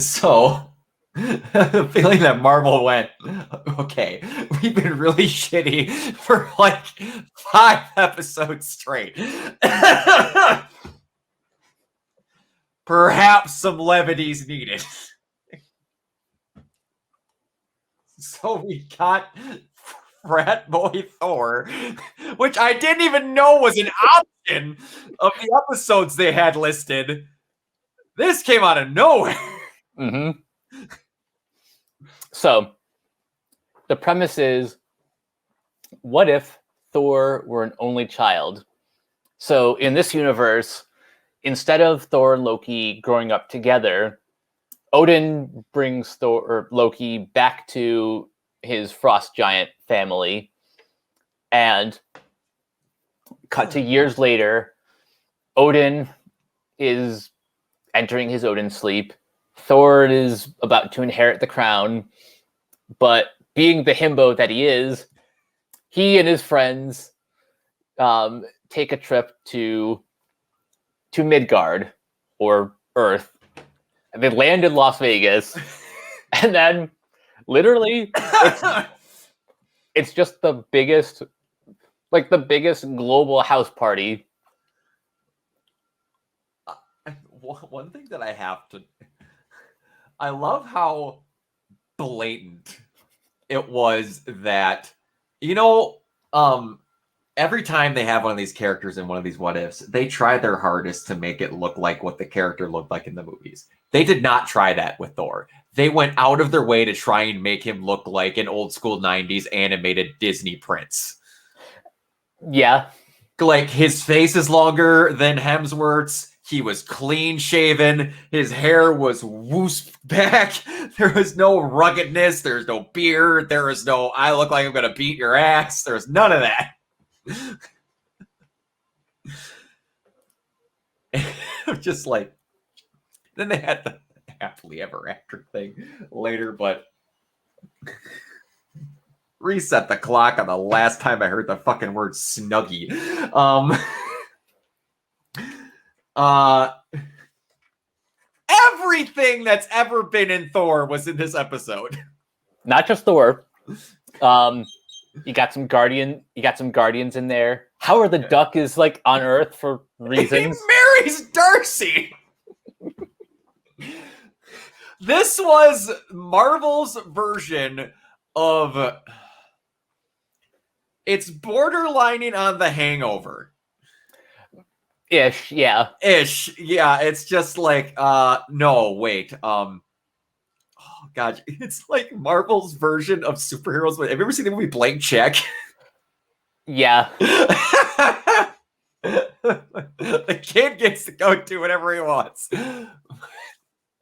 So, the feeling that Marvel went, okay, we've been really shitty for like 5 episodes straight. Perhaps some levity's needed. So we got Frat Boy Thor, which I didn't even know was an option of the episodes they had listed. This came out of nowhere. Mm-hmm. So, the premise is, what if Thor were an only child? So, in this universe, instead of Thor and Loki growing up together, Odin brings Loki back to his frost giant family, and cut to years later, Odin is entering his Odin sleep. Thor is about to inherit the crown, but being the himbo that he is, he and his friends take a trip to Midgard, or Earth. And they land in Las Vegas, and then literally it's just the biggest global house party. One thing that I love how blatant it was that, every time they have one of these characters in one of these what ifs, they try their hardest to make it look like what the character looked like in the movies. They did not try that with Thor. They went out of their way to try and make him look like an old school 90s animated Disney prince. Yeah. Like, his face is longer than Hemsworth's. He was clean shaven. His hair was whoosed back. There was no ruggedness. There's no beard. There is no, I look like I'm going to beat your ass. There's none of that. Just like, then they had the happily ever after thing later, but reset the clock on the last time I heard the fucking word snuggie. Everything that's ever been in Thor was in this episode. Not just Thor. You got some guardians in there. Howard the Duck is like on Earth for reasons. He marries Darcy. This was Marvel's version of, it's borderlining on The Hangover. Ish, yeah. It's just like, no, wait. Oh god, it's like Marvel's version of superheroes. Have you ever seen the movie Blank Check? Yeah. The kid gets to go do whatever he wants.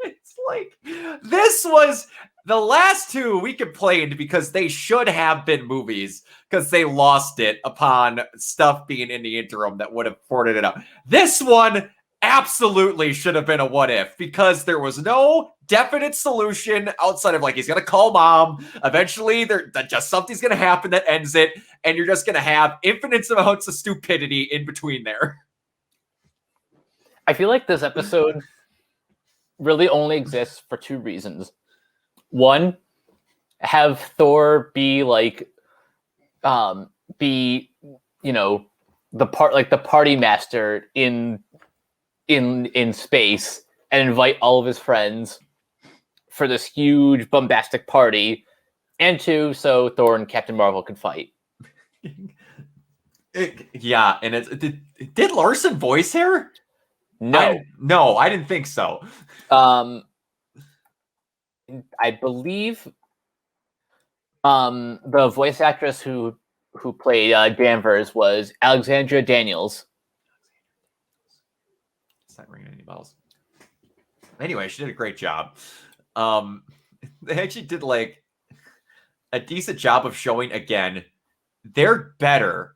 It's like, this was the last two we complained because they should have been movies because they lost it upon stuff being in the interim that would have ported it up. This one absolutely should have been a what if because there was no definite solution outside of like, he's going to call mom. Eventually, just something's going to happen that ends it. And you're just going to have infinite amounts of stupidity in between there. I feel like this episode really only exists for two reasons. One, have Thor be like, the party master in space and invite all of his friends for this huge bombastic party. And two, so Thor and Captain Marvel could fight. Yeah, and did Larson voice her? No, I didn't think so. I believe the voice actress who played Danvers was Alexandra Daniels. It's not ringing any bells. Anyway, she did a great job. They actually did like a decent job of showing, again, they're better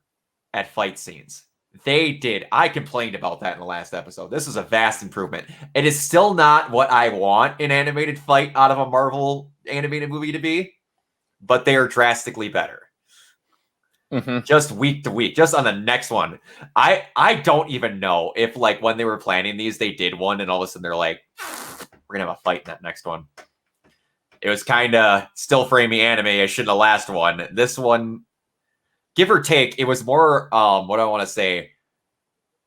at fight scenes. They did. I complained about that in the last episode. This is a vast improvement. It is still not what I want an animated fight out of a Marvel animated movie to be, but they are drastically better. Mm-hmm. Just week to week, just on the next one. I don't even know if like when they were planning these, they did one and all of a sudden they're like, we're gonna have a fight in that next one. It was kind of still framey anime-ish in the last one. This one, give or take, it was more what do I want to say?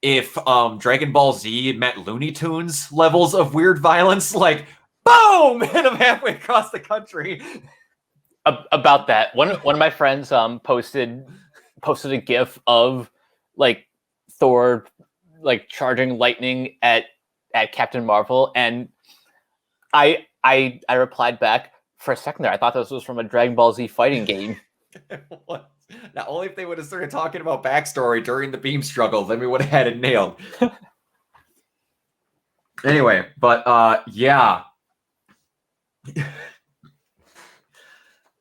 If Dragon Ball Z met Looney Tunes levels of weird violence, like boom, hit him halfway across the country. About that, one of my friends posted a GIF of like Thor like charging lightning at Captain Marvel, and I replied back, for a second there I thought this was from a Dragon Ball Z fighting game. What? Now, only if they would have started talking about backstory during the beam struggle, then we would have had it nailed. Anyway, but yeah. It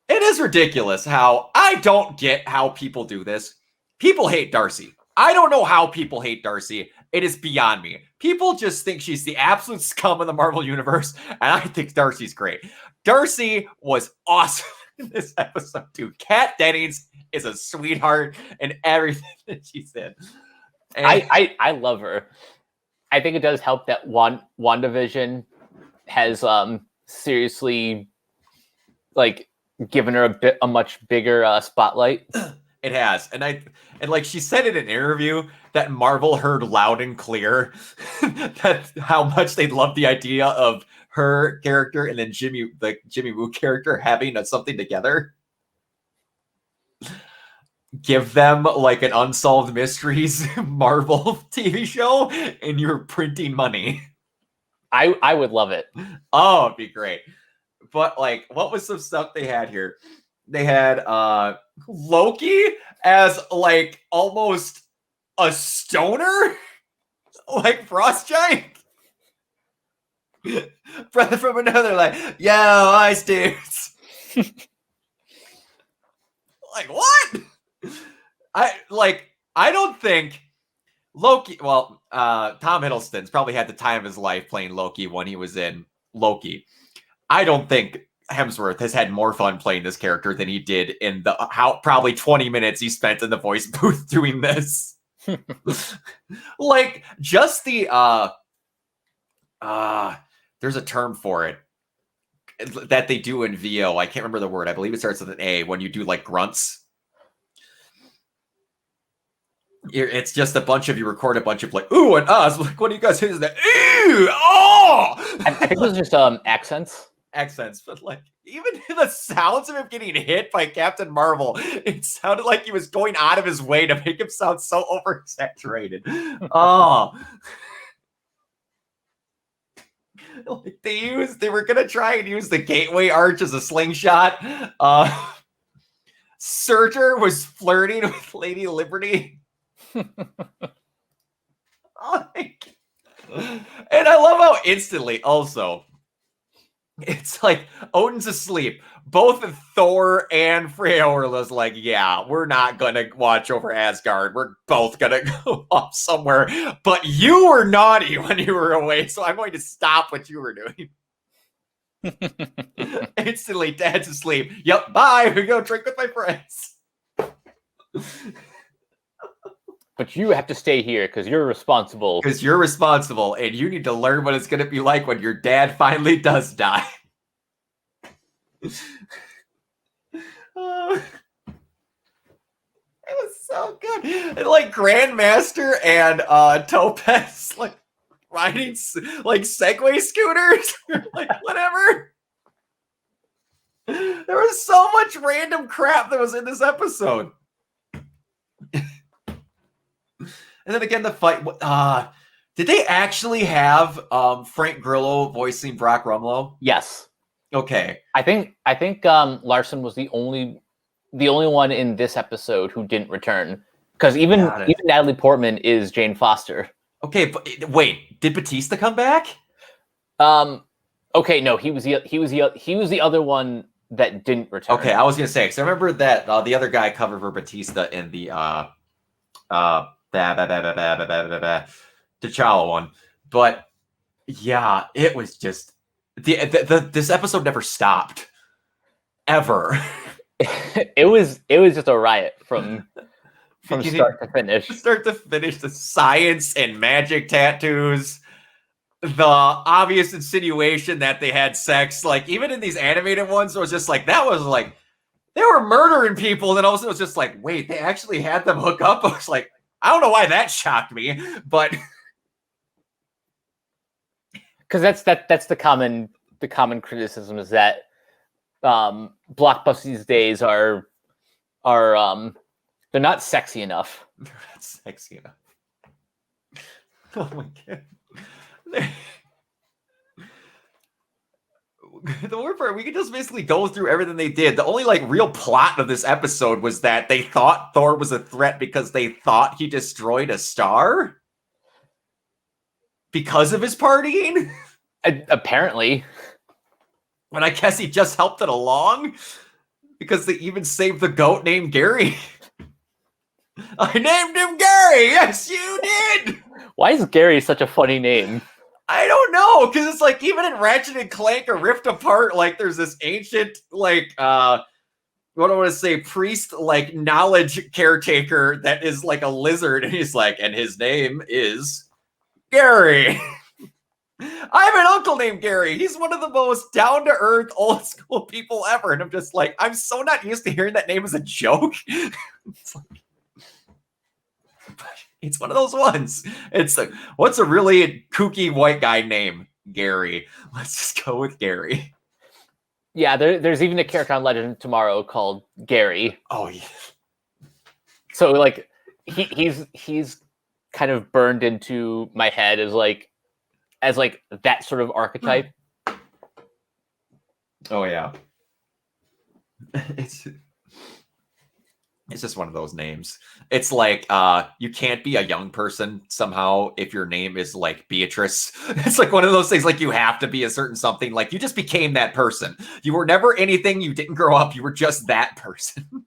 is ridiculous how I don't get how people do this. People hate Darcy. I don't know how people hate Darcy. It is beyond me. People just think she's the absolute scum of the Marvel Universe, and I think Darcy's great. Darcy was awesome in this episode, too. Kat Dennings is a sweetheart in everything that she's in. And I love her. I think it does help that WandaVision has seriously like given her a much bigger spotlight. It has. And like she said in an interview that Marvel heard loud and clear that how much they loved the idea of her character and then Jimmy Woo character having something together. Give them like an Unsolved Mysteries Marvel TV show and you're printing money. I would love it. Oh, it'd be great. But like, what was some stuff they had here? They had Loki as like almost a stoner, like Frost Giant. Brother from another, like, yo, ice dudes. Like, what? I don't think Loki. Well, Tom Hiddleston's probably had the time of his life playing Loki when he was in Loki. I don't think Hemsworth has had more fun playing this character than he did in the probably 20 minutes he spent in the voice booth doing this. Like just the there's a term for it that they do in VO. I can't remember the word. I believe it starts with an A when you do like grunts. It's just a bunch of you record a bunch of like ooh and us. Like what do you guys say? Is that ooh oh? I think it was just accents, but like even the sounds of him getting hit by Captain Marvel, it sounded like he was going out of his way to make him sound so oversaturated. Oh. Like they were gonna try and use the Gateway Arch as a slingshot. Surtur was flirting with Lady Liberty. Like, and I love how instantly also it's like Odin's asleep. Both Thor and Freya were like, yeah, we're not gonna watch over Asgard. We're both gonna go off somewhere. But you were naughty when you were away, so I'm going to stop what you were doing. Instantly, Dad's asleep. Yep, bye. We go drink with my friends. But you have to stay here because you're responsible. Because you're responsible, and you need to learn what it's going to be like when your dad finally does die. It was so good. And like Grandmaster and Topaz like riding like Segway scooters, like whatever. There was so much random crap that was in this episode. And then again, the fight. Did they actually have Frank Grillo voicing Brock Rumlow? Yes. Okay. I think Larson was the only one in this episode who didn't return, because even Natalie Portman is Jane Foster. Okay, but wait, did Batista come back? Okay, no, he was the other one that didn't return. Okay, I was gonna say because I remember that the other guy covered for Batista in the T'Challa one, but yeah, it was just this episode never stopped ever. It was just a riot from start to finish. Start to finish, the science and magic tattoos. the obvious insinuation that they had sex, like even in these animated ones, it was just like that was like they were murdering people, and then also it was just like, wait, they actually had them hook up. I was like, I don't know why that shocked me, but because that's the common criticism is that blockbusters these days are they're not sexy enough. They're not sexy enough. Oh my god. The word part, we could just basically go through everything they did. The only like real plot of this episode was that they thought Thor was a threat because they thought he destroyed a star because of his partying. Apparently, But I guess he just helped it along because they even saved the goat named Gary. I named him Gary. Yes, you did. Why is Gary such a funny name? I don't know, because it's like even in Ratchet and Clank or Rift Apart, like there's this ancient, like what do I want to say, priest, like knowledge caretaker that is like a lizard, and he's like, and his name is Gary. I have an uncle named Gary. He's one of the most down-to-earth, old-school people ever, and I'm just like, I'm so not used to hearing that name as a joke. It's like, it's one of those ones. It's like, what's a really kooky white guy name? Gary. Let's just go with Gary. Yeah, there's even a character on Legend Tomorrow called Gary. Oh yeah. So like he's kind of burned into my head as like that sort of archetype. Oh yeah. It's just one of those names. It's like you can't be a young person somehow if your name is like Beatrice. It's like one of those things, like you have to be a certain something. Like you just became that person. You were never anything. You didn't grow up. You were just that person.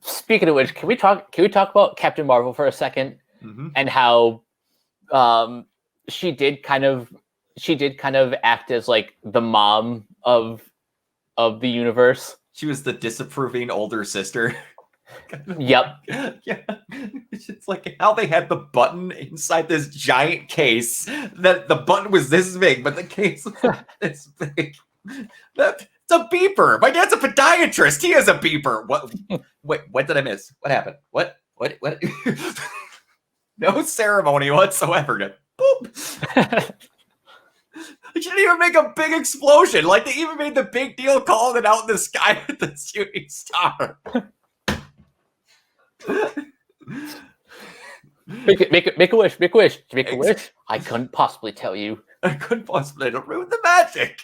Speaking of which, can we talk about Captain Marvel for a second? Mm-hmm. And how she did kind of act as like the mom of the universe. She was the disapproving older sister. Yep. Yeah. It's like how they had the button inside this giant case. That the button was this big, but the case was this big. It's a beeper. My dad's a podiatrist. He has a beeper. What? Wait, what did I miss? What happened? What? No ceremony whatsoever. Just boop. They shouldn't even make a big explosion. Like they even made the big deal calling it out in the sky with the shooting star. Make a wish. Make a wish. I couldn't possibly tell you. I couldn't possibly ruin the magic.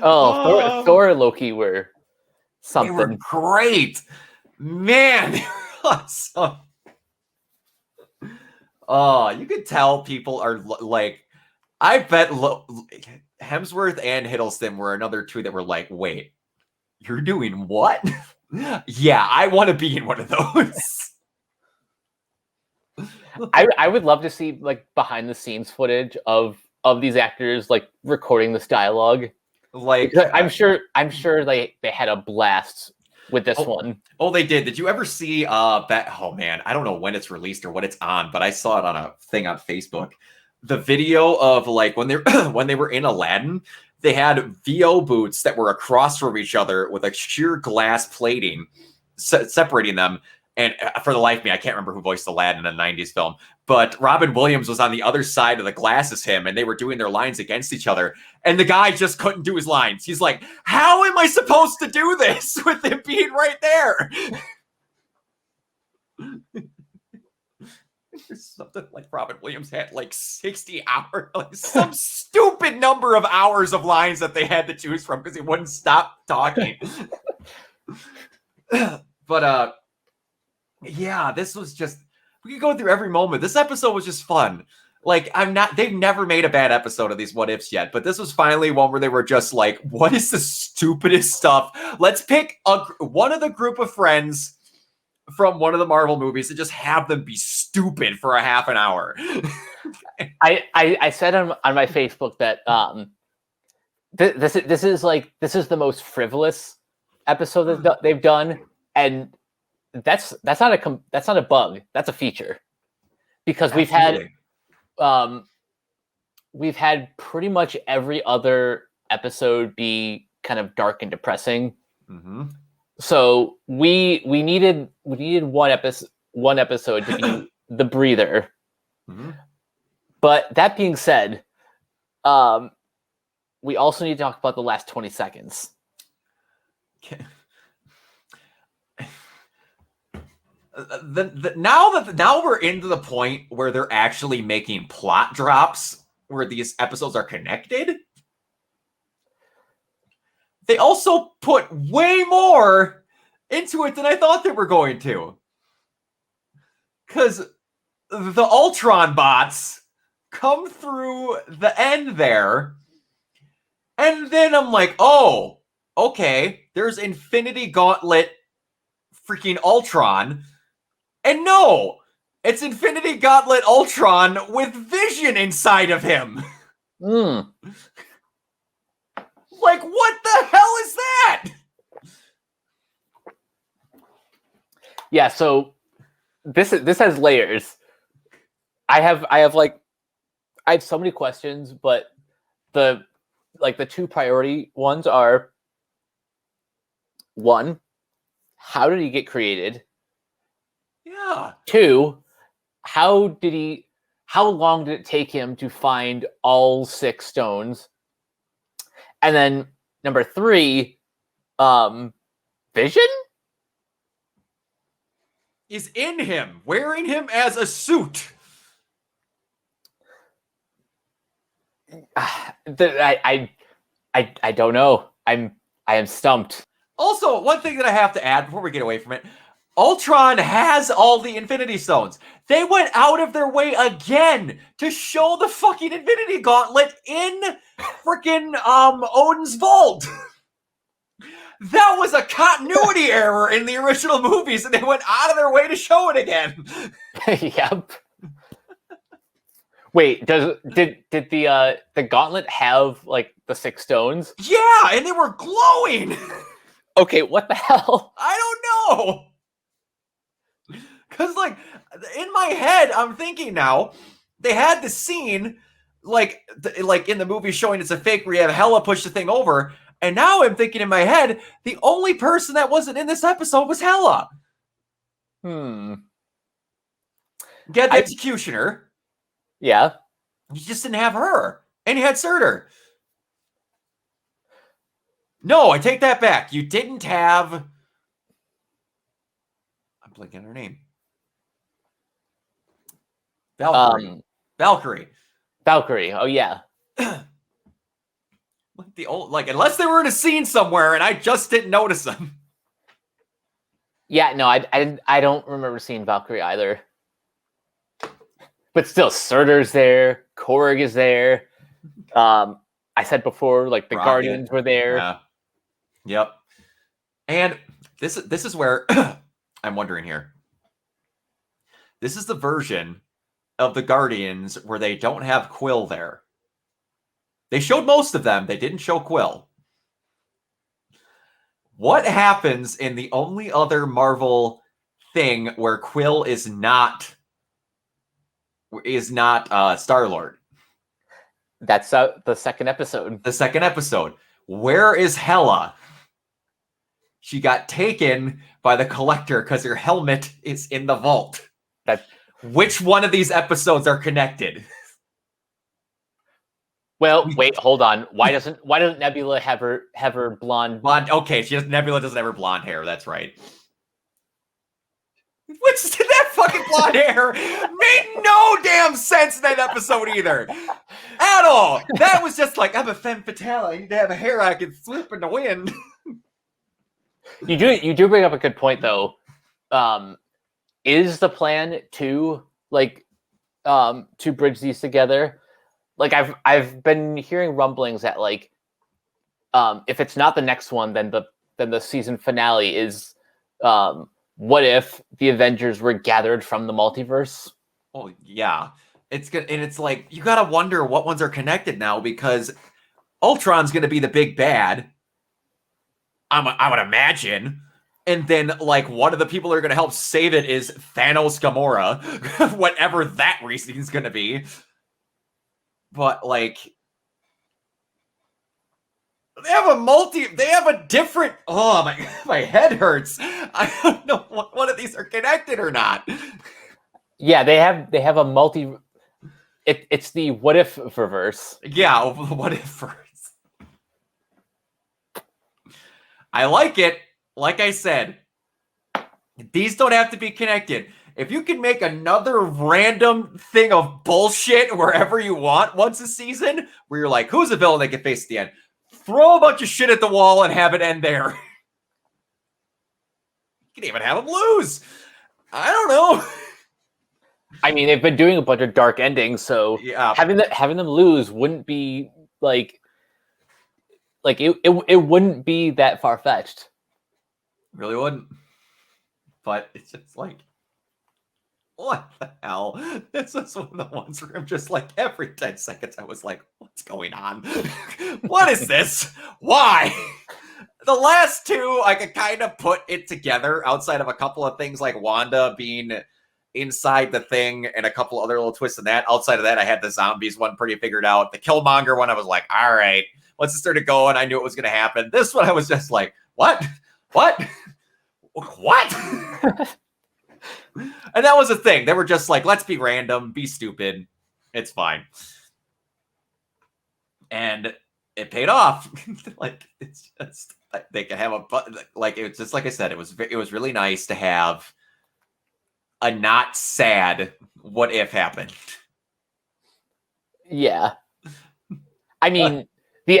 Oh, Thor and Loki were something. They were great, man. They were awesome. Oh, you could tell people are like, I bet Hemsworth and Hiddleston were another two that were like, wait, you're doing what? Yeah, I want to be in one of those. I would love to see like behind the scenes footage of these actors like recording this dialogue. Like I'm sure they had a blast with this one. Oh, they did. Did you ever see that? Oh man, I don't know when it's released or what it's on, but I saw it on a thing on Facebook. The video of like when they when they were in Aladdin, they had VO booths that were across from each other with a sheer glass plating separating them. And for the life of me, I can't remember who voiced Aladdin in a 90s film, but Robin Williams was on the other side of the glass as him, and they were doing their lines against each other. And the guy just couldn't do his lines. He's like, how am I supposed to do this with him being right there? There's something like Robin Williams had like 60 hours, like some stupid number of hours of lines that they had to choose from because he wouldn't stop talking. But yeah, this was just, we could go through every moment. This episode was just fun. Like, they've never made a bad episode of these what ifs yet, but this was finally one where they were just like, what is the stupidest stuff? Let's pick one of the group of friends from one of the Marvel movies and just have them be stupid for a half an hour. I said on my Facebook that this is the most frivolous episode that they've done, and that's not a bug. That's a feature. because we've had pretty much every other episode be kind of dark and depressing. Mm-hmm. So we needed one episode to be the breather. Mm-hmm. But that being said, we also need to talk about the last 20 seconds. Now we're into the point where they're actually making plot drops where these episodes are connected. They also put way more into it than I thought they were going to. Because the Ultron bots come through the end there. And then I'm like, oh, okay, there's Infinity Gauntlet freaking Ultron. And no, it's Infinity Gauntlet Ultron with Vision inside of him. Mm. Like, what the hell is that? Yeah, so this has layers. I have so many questions, but the two priority ones are: one, how did he get created? Yeah. Two, how long did it take him to find all 6 stones? And then number 3, Vision is in him, wearing him as a suit. I don't know. I am stumped. Also, one thing that I have to add before we get away from it, Ultron has all the Infinity Stones. They went out of their way again to show the fucking Infinity Gauntlet in freaking Odin's vault. That was a continuity error in the original movies, and they went out of their way to show it again. Yep. Wait, did the gauntlet have like the 6 stones? Yeah, and they were glowing. Okay, what the hell? I don't know. Because, like, in my head, I'm thinking now, they had the scene, like in the movie showing it's a fake where you have Hela push the thing over, and now I'm thinking in my head, the only person that wasn't in this episode was Hela. Get the Executioner. Yeah. You just didn't have her. And you had Surtur. No, I take that back. You didn't have... I'm blanking on her name. Valkyrie. Valkyrie. Oh yeah. Unless they were in a scene somewhere and I just didn't notice them. Yeah, no, I don't remember seeing Valkyrie either. But still, Surtur's there. Korg is there. I said before, like the Guardians were there. Yeah. Yep. And this is where I'm wondering here. This is the version of the Guardians where they don't have Quill there. They showed most of them. They didn't show Quill. What happens in the only other Marvel thing where Quill is not Star-Lord? That's the second episode. The second episode. Where is Hela? She got taken by the Collector because her helmet is in the vault. Which one of these episodes are connected? Well, wait, hold on. Why doesn't Nebula have her blonde? Okay, Nebula doesn't have her blonde hair. That's right. That fucking blonde hair made no damn sense in that episode either, at all. That was just like, I'm a femme fatale. I need to have a hair I can flip in the wind. You do bring up a good point though. Is the plan to bridge these together? Like I've been hearing rumblings that like if it's not the next one, then the season finale is what if the Avengers were gathered from the multiverse? Oh yeah, it's good, and it's like you gotta wonder what ones are connected now because Ultron's gonna be the big bad. I would imagine. And then, like, one of the people who are going to help save it is Thanos Gamora, whatever that reason is going to be. But, like, they have a different, oh, my head hurts. I don't know what one of these are connected or not. Yeah, they have a multi, it's the what if reverse. Yeah, what if first? I like it. Like I said, these don't have to be connected. If you can make another random thing of bullshit wherever you want once a season, where you're like, who's a villain they can face at the end? Throw a bunch of shit at the wall and have it end there. You can even have them lose. I don't know. I mean, they've been doing a bunch of dark endings, so yeah, having them lose wouldn't be like it wouldn't be that far fetched. Really wouldn't. But it's just like, what the hell? This is one of the ones where I'm just like, every 10 seconds I was like, what's going on? What is this? Why? The last two, I could kind of put it together outside of a couple of things like Wanda being inside the thing and a couple other little twists in that. Outside of that, I had the zombies one pretty figured out. The Killmonger one, I was like, all right. Once it started going, I knew it was going to happen. This one, I was just like, what? What? And that was the thing. They were just like, let's be random, be stupid. It's fine. And it paid off. Like, it's just, they can have a, like, it's just like I said, it was really nice to have a not sad what if happened. Yeah. I mean, the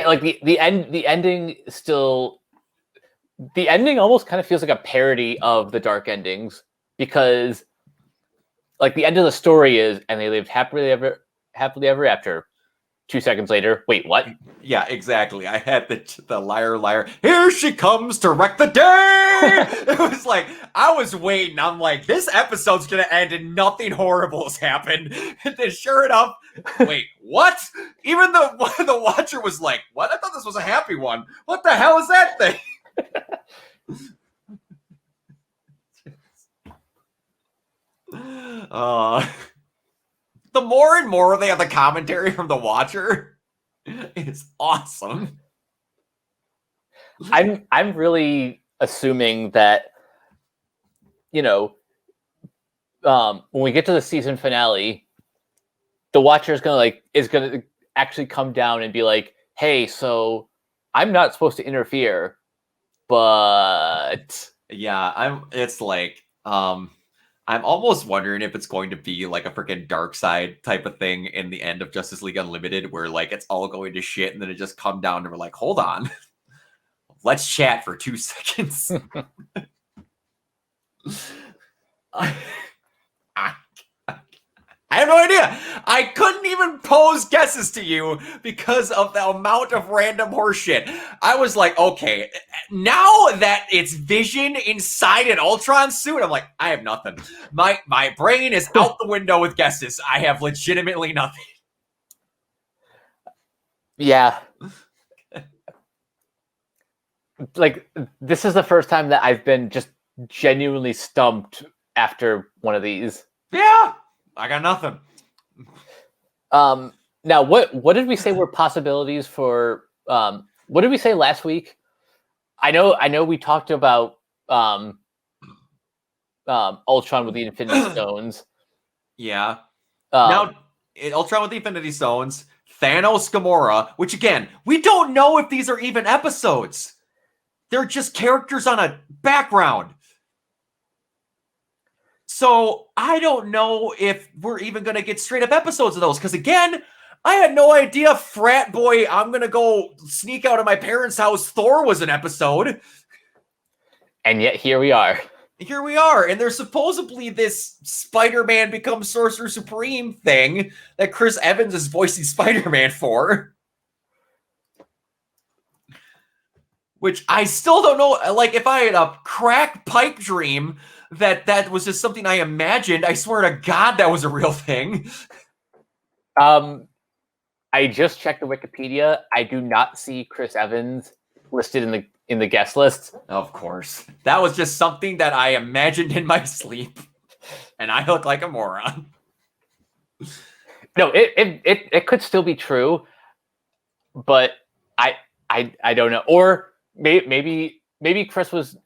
ending still, the ending almost kind of feels like a parody of the dark endings, because like the end of the story is, and they lived happily ever after. 2 seconds later, wait, what? Yeah, exactly. I had the liar, here she comes to wreck the day. It was like, I was waiting. I'm like, this episode's going to end and nothing horrible has happened. And then sure enough, wait, what? Even the watcher was like, what? I thought this was a happy one. What the hell is that thing? The more and more they have the commentary from the watcher, it's awesome. I'm really assuming that, you know, when we get to the season finale, the watcher is gonna actually come down and be like, hey, so I'm not supposed to interfere, but yeah, I'm almost wondering if it's going to be like a freaking dark side type of thing in the end of Justice League Unlimited, where like it's all going to shit and then it just come down and we're like, hold on, let's chat for 2 seconds. I have no idea. I couldn't even pose guesses to you because of the amount of random horseshit. I was like, okay, now that it's Vision inside an Ultron suit, I'm like, I have nothing. My brain is out the window with guesses. I have legitimately nothing. Yeah. Like, this is the first time that I've been just genuinely stumped after one of these. Yeah. I got nothing. Now, what did we say were possibilities for? What did we say last week? I know. We talked about Ultron with the Infinity Stones. Yeah. Now, Ultron with the Infinity Stones, Thanos, Gamora. Which again, we don't know if these are even episodes. They're just characters on a background. So I don't know if we're even going to get straight up episodes of those. Because again, I had no idea Frat Boy, I'm going to go sneak out of my parents' house, Thor was an episode. And yet here we are. Here we are. And there's supposedly this Spider-Man becomes Sorcerer Supreme thing that Chris Evans is voicing Spider-Man for. Which I still don't know. Like, if I had a crack pipe dream that was just something I imagined, I swear to God that was a real thing. I just checked the Wikipedia. I do not see Chris Evans listed in the guest list. Of course. That was just something that I imagined in my sleep. And I look like a moron. No, it could still be true, but I don't know. Or maybe Chris was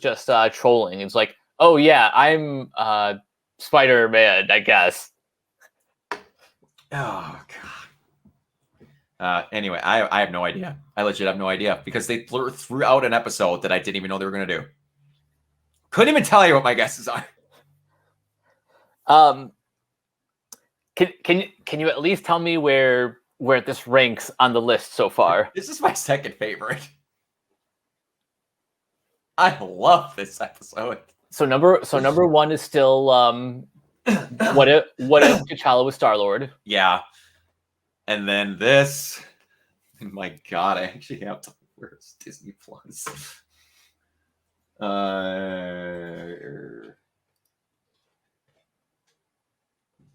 just trolling. It's like, oh yeah, I'm Spider-Man, I guess. Oh god. Anyway, I have no idea. I legit have no idea because they threw out an episode that I didn't even know they were gonna do. Couldn't even tell you what my guesses are. Can you at least tell me where this ranks on the list so far? This is my second favorite. I love this episode. So number one is still what if T'Challa was Star-Lord? Yeah. And then this, my god, I actually have to. Where's Disney Plus?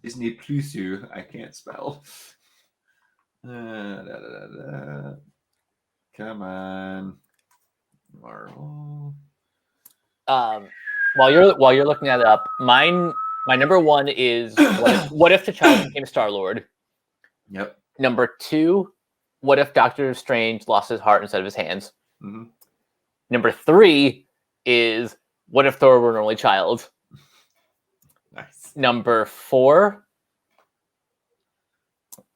Disney Plus, I can't spell. Come on, Marvel. While you're looking that up, my number one is what if T'Challa became Star-Lord? Yep. Number two, what if Doctor Strange lost his heart instead of his hands? Mm-hmm. Number three is what if Thor were an only child? Nice. Number four,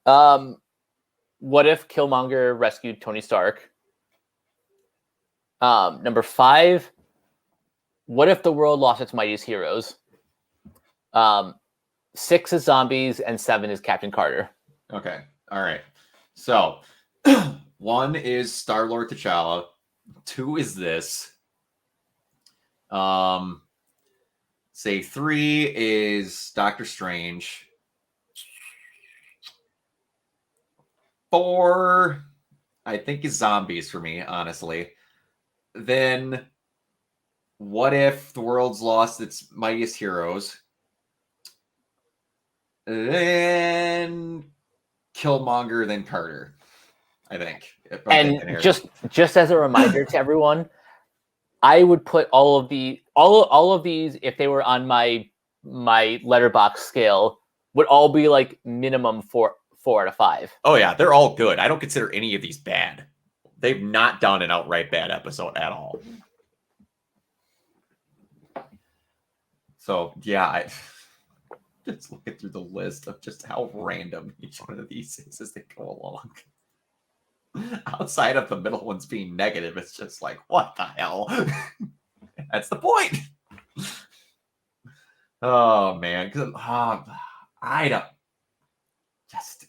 what if Killmonger rescued Tony Stark? Number five, what if the world lost its mightiest heroes? 6 is zombies and 7 is Captain Carter. Okay. All right. So 1 is Star-Lord T'Challa. 2 is this. Say 3 is Doctor Strange. 4, I think, is zombies for me, honestly. Then what if the world's lost its mightiest heroes? Then Killmonger, then Carter, I think. And just as a reminder to everyone, I would put all of these, if they were on my letterbox scale, would all be like minimum 4 out of 5. Oh yeah, they're all good. I don't consider any of these bad. They've not done an outright bad episode at all. So yeah, I just looking through the list of just how random each one of these is as they go along. Outside of the middle ones being negative, it's just like, what the hell? That's the point. Oh man, because I don't just.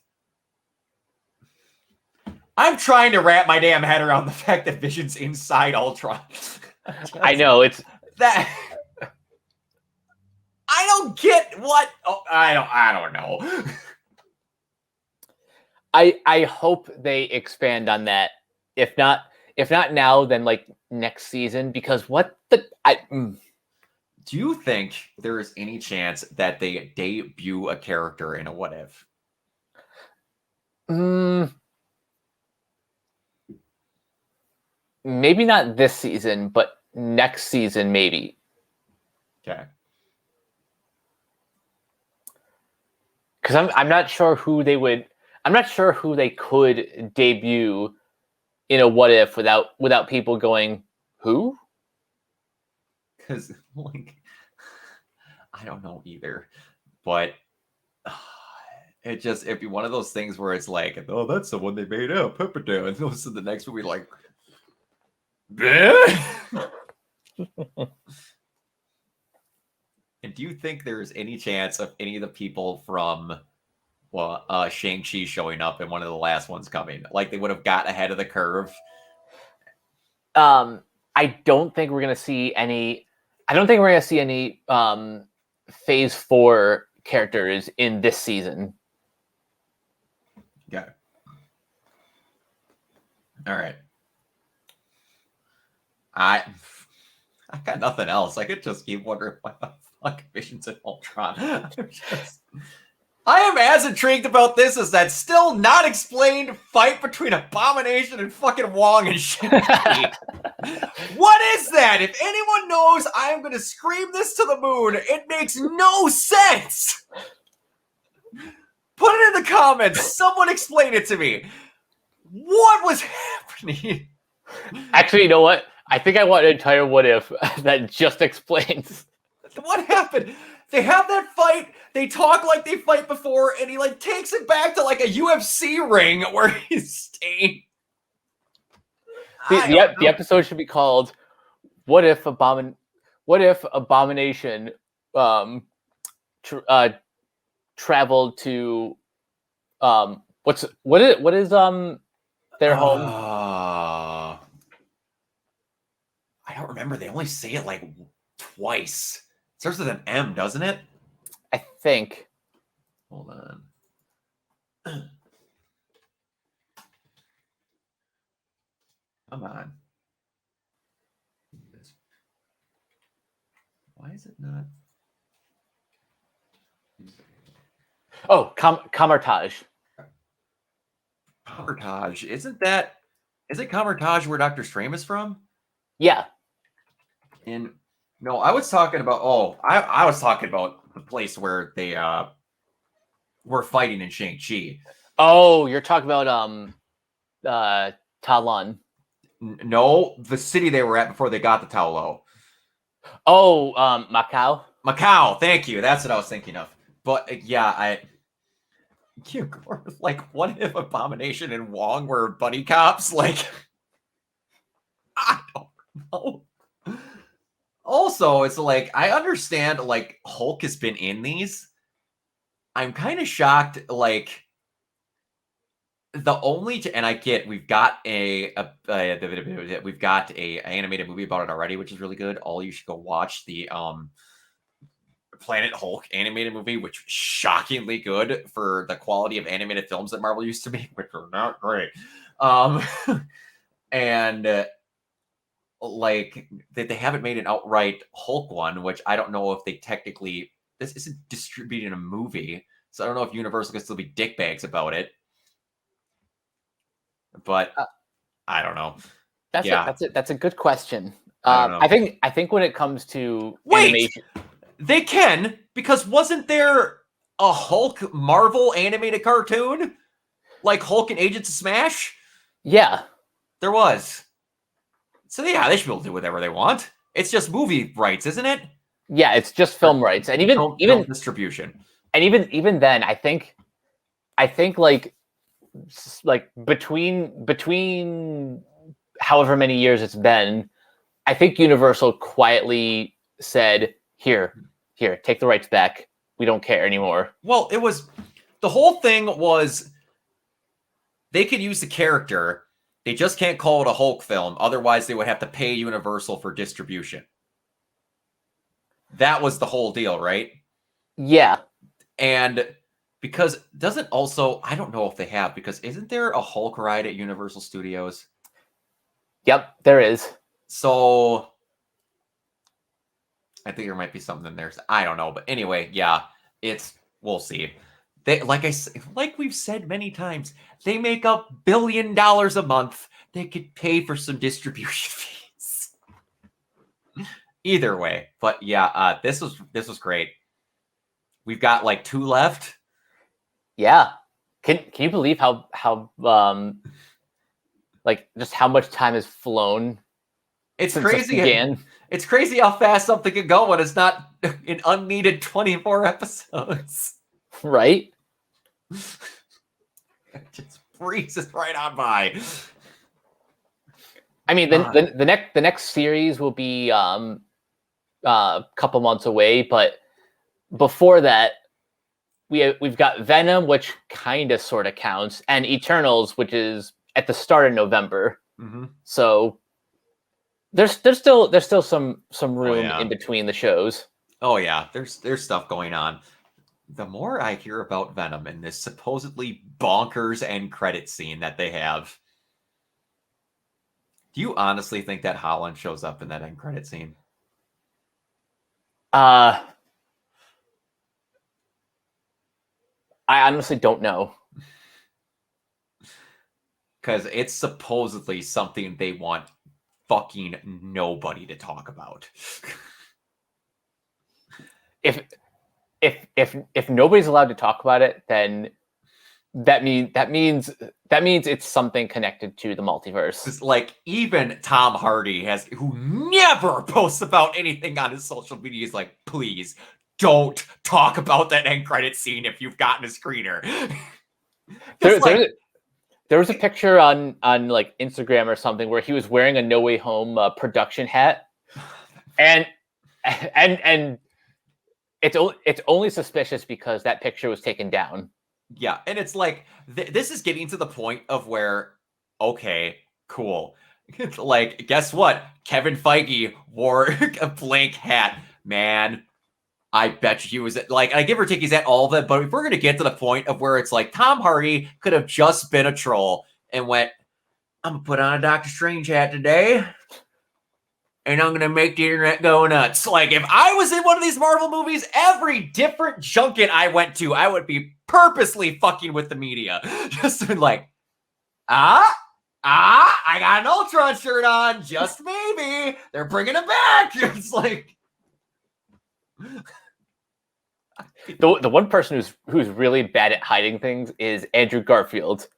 I'm trying to wrap my damn head around the fact that Vision's inside Ultron. I know it's that. I don't get what. Oh, I don't know. I hope they expand on that. If not now, then like next season. Because what the Do you think there is any chance that they debut a character in a What If? Maybe not this season, but next season maybe. Okay. Because I'm not sure who they would. I'm not sure who they could debut in a What If without people going, who? Because like, I don't know either, but it'd be one of those things where it's like, oh, that's the one they made up, Pepperdown, and those are the next movie, like, And do you think there's any chance of any of the people from Shang-Chi showing up in one of the last ones coming? Like they would have got ahead of the curve? I don't think we're gonna see any. I don't think we're gonna see any Phase 4 characters in this season. Okay. All right. I got nothing else. I could just keep wondering why the fuck Vision's in Ultron. I am as intrigued about this as that still not explained fight between Abomination and fucking Wong and shit. What is that? If anyone knows, I'm going to scream this to the moon. It makes no sense. Put it in the comments. Someone explain it to me. What was happening? Actually, you know what? I think I want an entire what if that just explains. What happened? They have that fight. They talk like they fight before, and he like takes it back to like a UFC ring where he's staying. The episode should be called "What if Abomination traveled to what is their home?" I don't remember. They only say it like twice. It starts with an M, doesn't it? I think. Hold on. Come on. Why is it not? Oh, Camartage. Camartage. Is it Camartage where Dr. Strange is from? Yeah. No, I was talking about I was talking about the place where they were fighting in Shang-Chi. Oh, you're talking about Talon. No, the city they were at before they got the Taolo. Oh, Macau. Macau, thank you. That's what I was thinking of. But yeah, like, what if Abomination and Wong were buddy cops? Like, I don't know. Also, it's like, I understand, like, Hulk has been in these. I'm kind of shocked, like, and I get we've got a animated movie about it already, which is really good. All you should go watch the Planet Hulk animated movie, which was shockingly good for the quality of animated films that Marvel used to make, which are not great. And like that they haven't made an outright Hulk one, which I don't know if they technically, this isn't distributing a movie, so I don't know if Universal can still be dickbags about it. But I don't know. That's a good question. I think when it comes to animation, they can, because wasn't there a Hulk Marvel animated cartoon like Hulk and Agents of Smash? Yeah, there was. So yeah, they should be able to do whatever they want. It's just movie rights, isn't it? Yeah, it's just film rights, and even film distribution. And even then, I think like between however many years it's been, I think Universal quietly said, here, take the rights back. We don't care anymore. Well, the whole thing was they could use the character. They just can't call it a Hulk film. Otherwise, they would have to pay Universal for distribution. That was the whole deal, right? Yeah. And because doesn't also, I don't know if they have, because isn't there a Hulk ride at Universal Studios? Yep, there is. So I think there might be something in there. I don't know. But anyway, yeah, we'll see. They, like we've said many times, they make $1 billion a month. They could pay for some distribution fees. Either way, but yeah, this was great. We've got like 2 left. Yeah, can you believe how like just how much time has flown? It's crazy. It's crazy how fast something can go when it's not an unneeded 24 episodes. Right? It just breezes right on by. I mean, the next series will be a couple months away, but before that, we've got Venom, which kind of sort of counts, and Eternals, which is at the start of November. Mm-hmm. So there's still some room in between the shows. Oh yeah, there's stuff going on. The more I hear about Venom and this supposedly bonkers end credit scene that they have, do you honestly think that Holland shows up in that end credit scene? I honestly don't know. Because it's supposedly something they want fucking nobody to talk about. If nobody's allowed to talk about it, then that means it's something connected to the multiverse. It's like even Tom Hardy who never posts about anything on his social media, is like, please don't talk about that end credit scene if you've gotten a screener. There was a picture on like Instagram or something where he was wearing a No Way Home production hat, and it's only suspicious because that picture was taken down. Yeah, and it's like this is getting to the point of where, okay, cool. Like, guess what? Kevin Feige wore a blank hat, man. I bet you was like, I give or take, he's at all of it. But if we're gonna get to the point of where it's like Tom Hardy could have just been a troll and went, I'm gonna put on a Doctor Strange hat today, and I'm gonna make the internet go nuts. Like, if I was in one of these Marvel movies, every different junket I went to, I would be purposely fucking with the media. Just like, I got an Ultron shirt on, just maybe. They're bringing it back. It's like the one person who's really bad at hiding things is Andrew Garfield.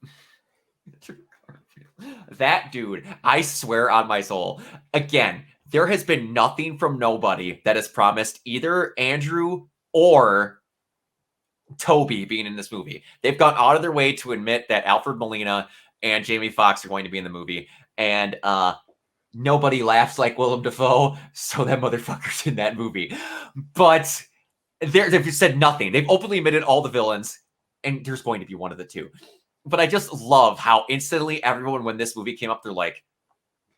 That dude, I swear on my soul. Again, there has been nothing from nobody that has promised either Andrew or Toby being in this movie. They've gone out of their way to admit that Alfred Molina and Jamie Foxx are going to be in the movie, and nobody laughs like Willem Dafoe, so that motherfucker's in that movie. But they've said nothing. They've openly admitted all the villains, and there's going to be one of the two. But I just love how instantly everyone, when this movie came up, they're like,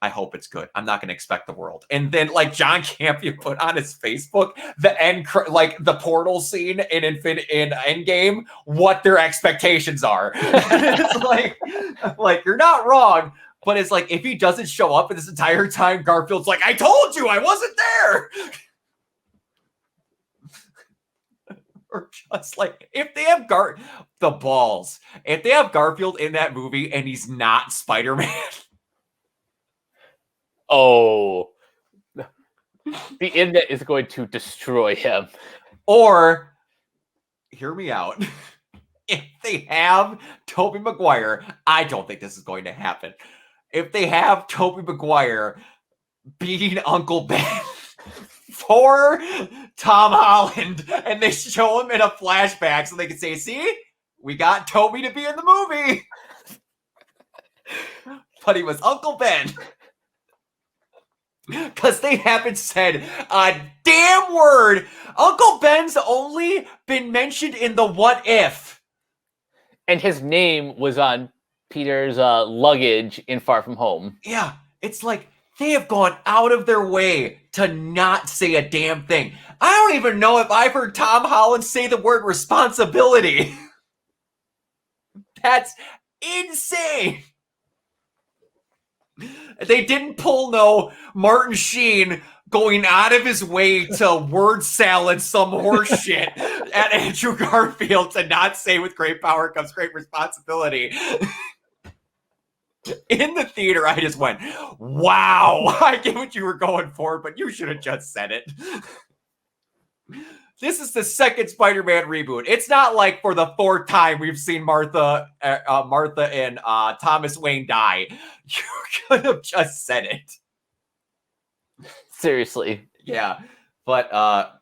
I hope it's good. I'm not going to expect the world. And then, like, John Campea put on his Facebook the end, like the portal scene in Endgame, what their expectations are. It's like you're not wrong, but it's like if he doesn't show up in this entire time, Garfield's like, I told you, I wasn't there. Or just like if they have the balls, if they have Garfield in that movie and he's not Spider-Man. Oh, the internet is going to destroy him. Or, hear me out. If they have Tobey Maguire, I don't think this is going to happen. If they have Tobey Maguire being Uncle Ben for Tom Holland, and they show him in a flashback so they can say, see, we got Tobey to be in the movie. But he was Uncle Ben. Because they haven't said a damn word. Uncle Ben's only been mentioned in the What If. And his name was on Peter's luggage in Far From Home. Yeah, it's like they have gone out of their way to not say a damn thing. I don't even know if I've heard Tom Holland say the word responsibility. That's insane. They didn't pull no Martin Sheen going out of his way to word salad some horse shit at Andrew Garfield to not say with great power comes great responsibility. In the theater, I just went, wow, I get what you were going for, but you should have just said it. This is the second Spider-Man reboot. It's not like for the fourth time we've seen Martha and Thomas Wayne die. You could have just said it. Seriously. Yeah, but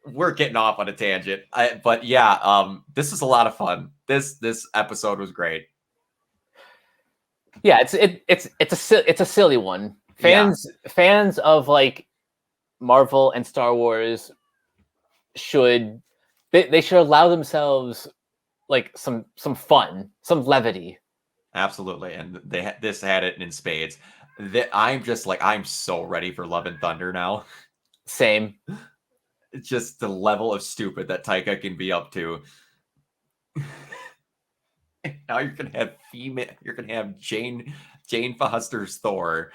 we're getting off on a tangent. But yeah, this is a lot of fun. This episode was great. Yeah, it's a silly one. Fans of like Marvel and Star Wars should allow themselves like some fun, some levity. Absolutely, and this had it in spades. I'm just like, I'm so ready for Love and Thunder now. Same. It's just the level of stupid that Taika can be up to. Now you're gonna have Jane Foster's Thor.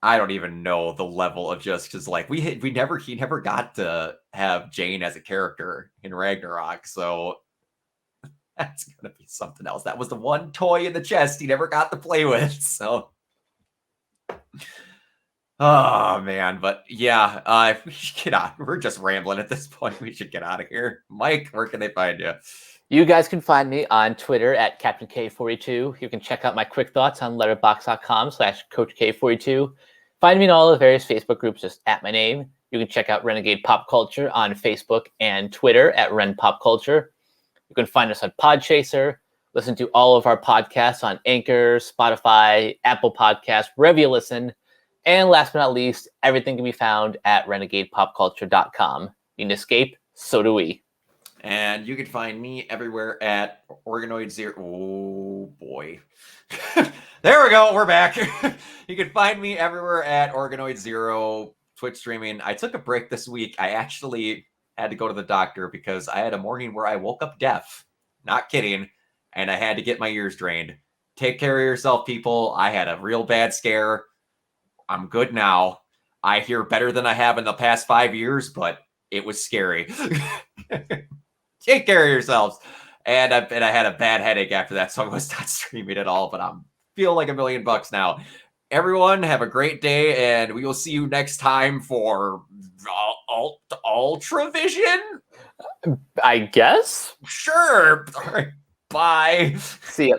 I don't even know the level of just because like he never got to have Jane as a character in Ragnarok, so that's gonna be something else. That was the one toy in the chest he never got to play with. So Oh man, but yeah, if we should get out. We're just rambling at this point. We should get out of here. Mike, where can they find you? You guys can find me on Twitter at Captain K42. You can check out my quick thoughts on letterbox.com/CoachK42. Find me in all the various Facebook groups just at my name. You can check out Renegade Pop Culture on Facebook and Twitter at Ren Pop Culture. You can find us on Podchaser. Listen to all of our podcasts on Anchor, Spotify, Apple Podcasts, wherever you listen. And last but not least, everything can be found at renegadepopculture.com. You can escape, so do we. And you can find me everywhere at Organoid Zero. Oh boy. There we go. We're back. You can find me everywhere at Organoid Zero, Twitch streaming. I took a break this week. I actually had to go to the doctor because I had a morning where I woke up deaf. Not kidding. And I had to get my ears drained. Take care of yourself, people. I had a real bad scare. I'm good now. I hear better than I have in the past 5 years, but it was scary. Take care of yourselves. And I had a bad headache after that, so I was not streaming at all, but I'm feeling like $1,000,000 now. Everyone, have a great day, and we will see you next time for Ultravision? I guess? Sure. All right. Bye. See ya.